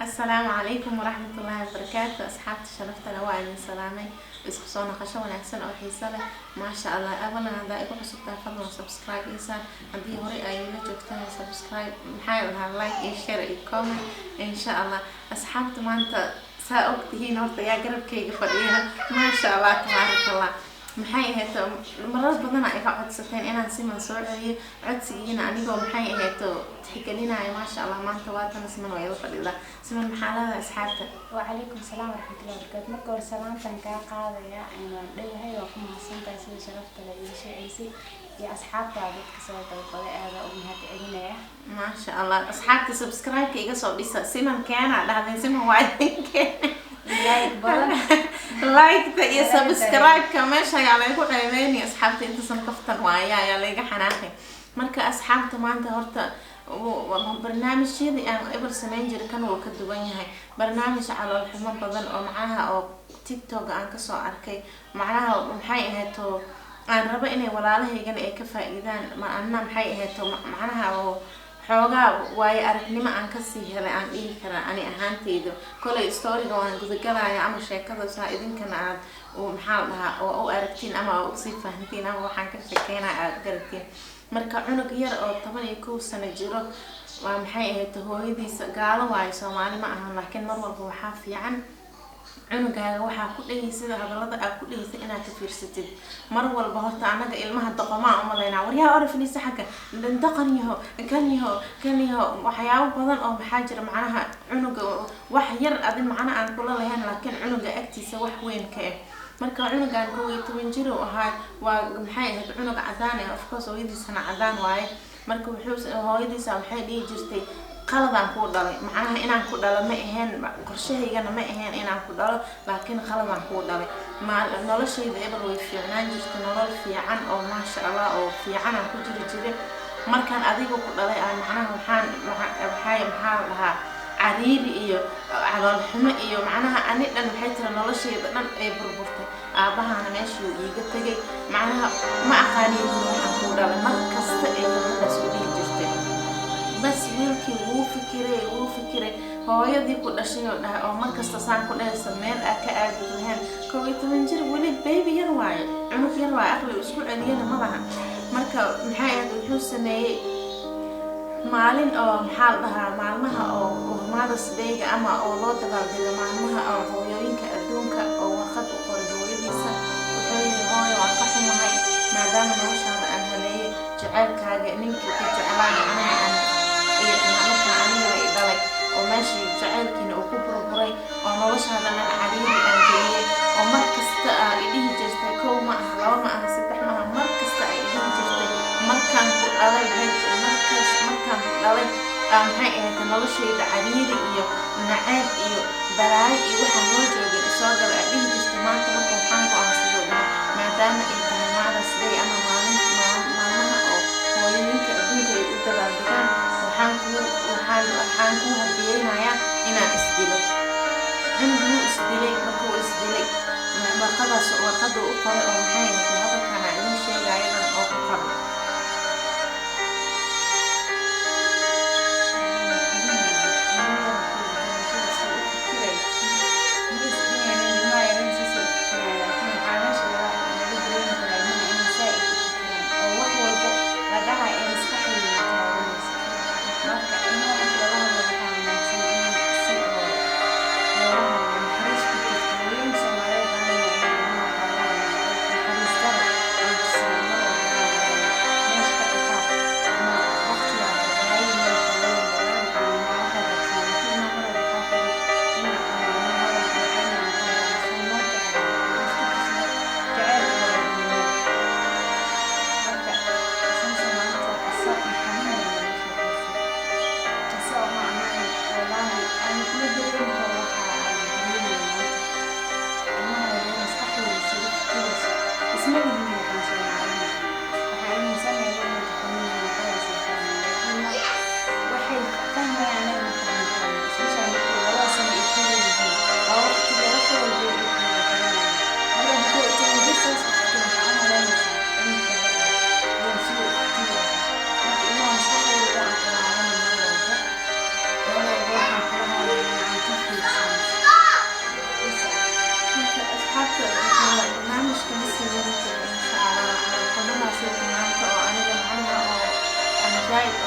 السلام عليكم ورحمة الله وبركاته. أصحاب شرفت لوائد سلامي اسكسونا خشوا ونحسن أو حيسلة ما شاء الله. أولا هذا يكون سبتها فضل سبسكرايب إنسان عندي هوري أيوة جوكتها سبسكرايب محاولها لايك شير كومنت إن شاء الله. أصحاب ما أنت سأوقته نورت يا قرب كي فريها ما شاء الله تبارك الله. maxay ahayd marar badan ay ka codsateen inaan si mansuur celiyo codsigiina anigoo maxay ahayd tixgelinaya ma sha Allah maanta waa tan siman way fadhida siman maxalada asxaabta wa alaykum salaam wa rahmatullahi wa barakatuh marka hore salaamtan ka qaadaya inaan dheeyahay waa ku mahadsantahay sida sharafta la ii sheegay يا أصحاب تعبت كسر بالقضاء هذا أمهات عينيا ما شاء الله. أصحابتي سبسكرايب كي يقصوا بس سمن كان على هذا سمن واحد كان لايك بقى لايك يا سبسكرايب كمان شيء على يقول عيني. أصحابتي أنت سنكفتن ويا يا ليجا حناخي مركا أصحابتي ما أنت هرت برنامج شيء يعني قبل سنين جري كانوا كدوبين هاي برنامج على الحمام بدن أو معاها أو تيك توك عن كسر أركي معاها محي هاتو aan rabo inay walaalahaygan ay ka faa'iidaan ma anna maxay ahayd macnaha oo xoogaa way aragnimo aan ka sii helay aan dhihi karaa ani ahaantayda kolay story-ga waan gudagalaya ama sheekada saa idinkana aad oo maxaa la dhahaa oo aragtiin ama oo si fahantiin ama waxaan ka sheekeynaa aad garatiin marka cunug yar oo 12 sano jiro waa maxay ahayd hooyadiisa gaalo waay Soomaali ma ahan laakiin mar walba waxa fiican cunugaaga waxaa ku dhageysid hadalada aad ku dhageysid inaad ka fiirsatid mar walba horta anaga ilmaha dhaqamaa uma leena waryaa orifnisa xaga dhaqaniyo kaniyo waxyaabo badan oo maxaa jira macnaha cunuga wax yar adin macna aan kula lahayn laakiin cunuga agtiisa wax weyn ka ah marka cunugan 12 jir oo ahaa waa maxay ahayd cunug cadaan ah of course hooyadiisana cadaan waaye marka wuxuu hooyadiisa waxay dhigi jirtay qaladaan ku dhalay macnaha inaan ku dhalo ma ahayn qorshahaygana ma ahayn inaan ku dhalo laakiin qaladaan ku dhalay ma noloshayda eber way fiicnaan jirtay nolol fiican oo ma sha Allah oo fiican aan ku jiray markaan adiga ku dhalay aan macnaha maxaa lahaa cariiri iyo calool xumo iyo macnaha ani dhan waxay tira noloshayda dhan ay burburtay aabahana meeshii iiga tagay macnaha ma aqaaniyo waxaan ku dhalay mar kasta ay gabadhaas u dhihi jirtay بس ويلكي وفكري هو يدي كل شيء أو مركز تصان كل سمين أكاد لهن كويت من جر ولد بيبي يرواي عنق يرواي أغلى أسبوع علينا مرة مركز محايد الحسنة مالين أو محلها معلمها أو ماذا صديق أما أو الله تبارك معلمها أو هو يرينك أدونك أو أخذ أقرب ويبيسا وحي هاي وعطحهم هاي ما دام نوشها أنها لي جعلك هاي نينك تجعلان عنها وماشي جعلكين أو كبر بري أو نوش هذا من عريض أنجلية أو مركز إليه جرتي كو معها لو معها ستح معها مركز إليه جرتي مركان كالله بهيك مركان كالله هاي نوش هذا عريض إيو نعاد إيو براي إيو حنوجه بالإصابة إليه جرتي ما تمكن حنكو عن سيدنا ما دام إنتهى معنا سدي أنا معلمها أو هو يمكن أدونك يقدر أبدان وحانكو هديينايا inaan isdilo inuu isdilay markuu isdilay warqadaas warqada u qoray oo maxay ahayd hadalkana inuu sheegayo oo ku qoran زايد